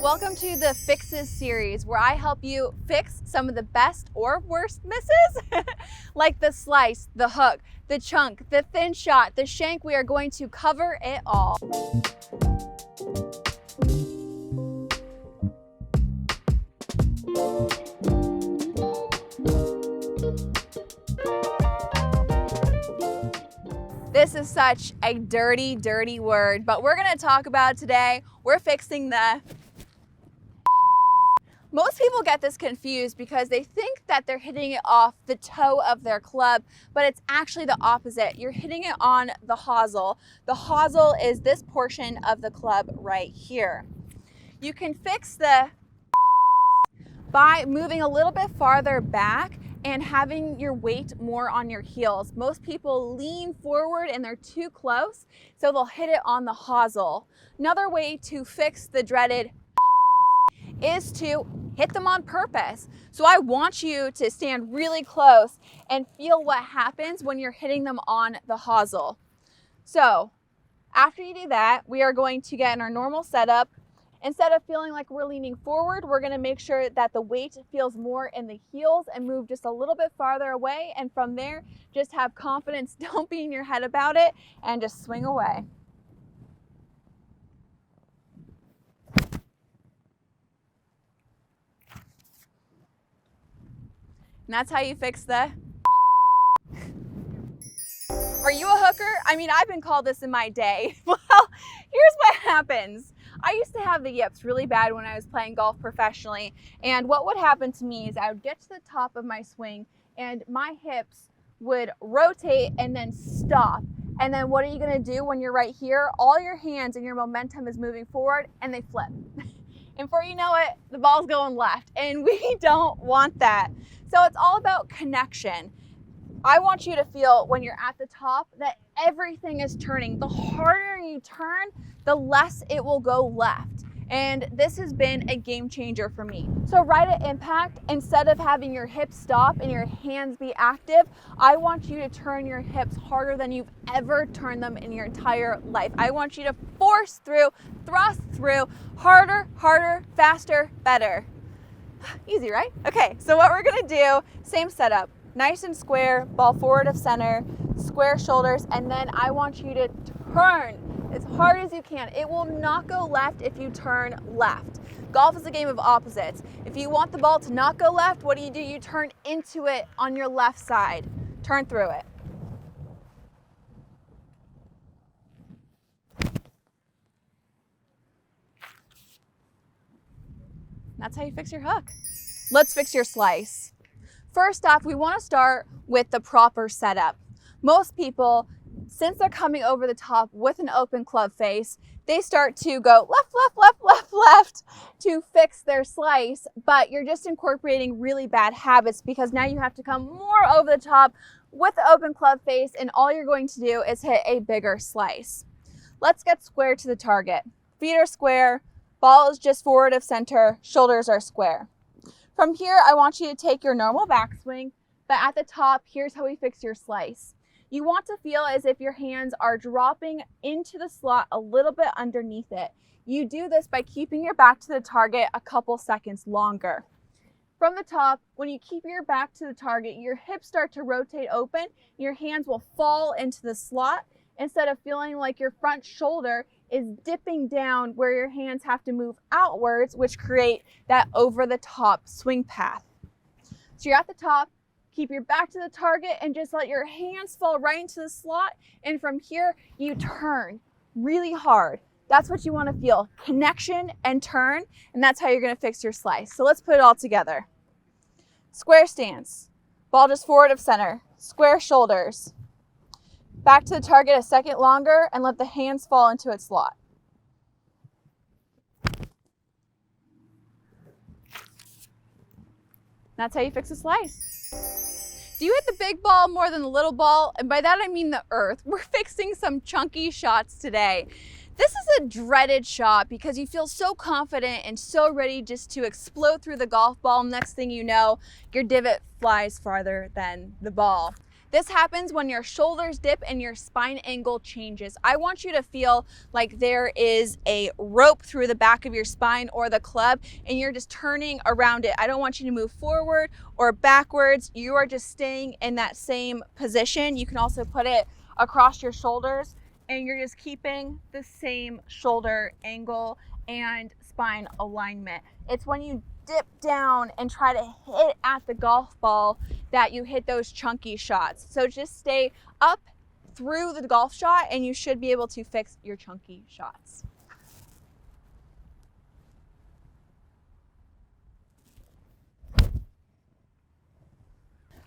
Welcome to the Fixes series, where I help you fix some of the best or worst misses, like the slice, the hook, the chunk, the thin shot, the shank. We are going to cover it all. This is such a dirty, dirty word, but we're going to talk about it today. We're fixing the... Most people get this confused because they think that they're hitting it off the toe of their club, but it's actually the opposite. You're hitting it on the hosel. The hosel is this portion of the club right here. You can fix the by moving a little bit farther back and having your weight more on your heels. Most people lean forward and they're too close, so they'll hit it on the hosel. Another way to fix the dreaded is to hit them on purpose. So I want you to stand really close and feel what happens when you're hitting them on the hosel. So after you do that, we are going to get in our normal setup. Instead of feeling like we're leaning forward, we're going to make sure that the weight feels more in the heels and move just a little bit farther away. And from there, just have confidence. Don't be in your head about it and just swing away. And that's how you fix the... Are you a hooker? I mean, I've been called this in my day. Well, here's what happens. I used to have the yips really bad when I was playing golf professionally. And what would happen to me is I would get to the top of my swing and my hips would rotate and then stop. And then what are you gonna do when you're right here? All your hands and your momentum is moving forward and they flip. And before you know it, the ball's going left. And we don't want that. So it's all about connection. I want you to feel when you're at the top that everything is turning. The harder you turn, the less it will go left. And this has been a game changer for me. So right at impact, instead of having your hips stop and your hands be active, I want you to turn your hips harder than you've ever turned them in your entire life. I want you to force through, thrust through, harder, harder, faster, better. Easy, right? Okay, so what we're gonna do, same setup, nice and square, ball forward of center, square shoulders, and then I want you to turn as hard as you can. It will not go left if you turn left. Golf is a game of opposites. If you want the ball to not go left, what do? You turn into it on your left side. Turn through it. That's how you fix your hook. Let's fix your slice. First off, we want to start with the proper setup. Most people, since they're coming over the top with an open club face, they start to go left, left, left, left, left to fix their slice, but you're just incorporating really bad habits because now you have to come more over the top with the open club face, and all you're going to do is hit a bigger slice. Let's get square to the target. Feet are square, ball is just forward of center, shoulders are square. From here, I want you to take your normal backswing, but at the top, here's how we fix your slice. You want to feel as if your hands are dropping into the slot a little bit underneath it. You do this by keeping your back to the target a couple seconds longer. From the top, when you keep your back to the target, your hips start to rotate open, your hands will fall into the slot instead of feeling like your front shoulder is dipping down where your hands have to move outwards, which create that over the top swing path. So you're at the top, keep your back to the target and just let your hands fall right into the slot. And from here, you turn really hard. That's what you want to feel, connection and turn, and that's how you're going to fix your slice. So let's put it all together. Square stance, ball just forward of center, square shoulders. Back to the target a second longer and let the hands fall into its slot. That's how you fix a slice. Do you hit the big ball more than the little ball? And by that I mean the earth. We're fixing some chunky shots today. This is a dreaded shot because you feel so confident and so ready just to explode through the golf ball. Next thing you know, your divot flies farther than the ball. This happens when your shoulders dip and your spine angle changes. I want you to feel like there is a rope through the back of your spine or the club, and you're just turning around it. I don't want you to move forward or backwards. You are just staying in that same position. You can also put it across your shoulders, and you're just keeping the same shoulder angle and spine alignment. It's when you dip down and try to hit at the golf ball that you hit those chunky shots. So just stay up through the golf shot and you should be able to fix your chunky shots.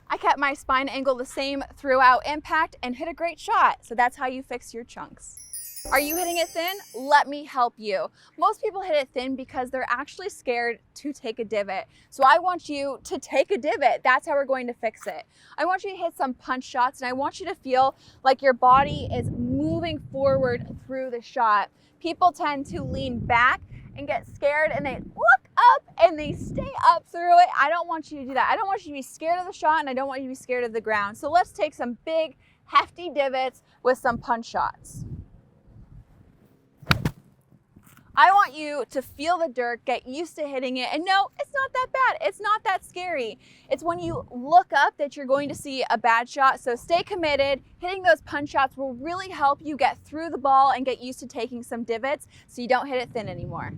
I kept my spine angle the same throughout impact and hit a great shot. So that's how you fix your chunks. Are you hitting it thin? Let me help you. Most people hit it thin because they're actually scared to take a divot. So I want you to take a divot. That's how we're going to fix it. I want you to hit some punch shots, and I want you to feel like your body is moving forward through the shot. People tend to lean back and get scared, and they look up and they stay up through it. I don't want you to do that. I don't want you to be scared of the shot, and I don't want you to be scared of the ground. So let's take some big, hefty divots with some punch shots. I want you to feel the dirt, get used to hitting it, and no, it's not that bad. It's not that scary. It's when you look up that you're going to see a bad shot, so stay committed. Hitting those punch shots will really help you get through the ball and get used to taking some divots so you don't hit it thin anymore.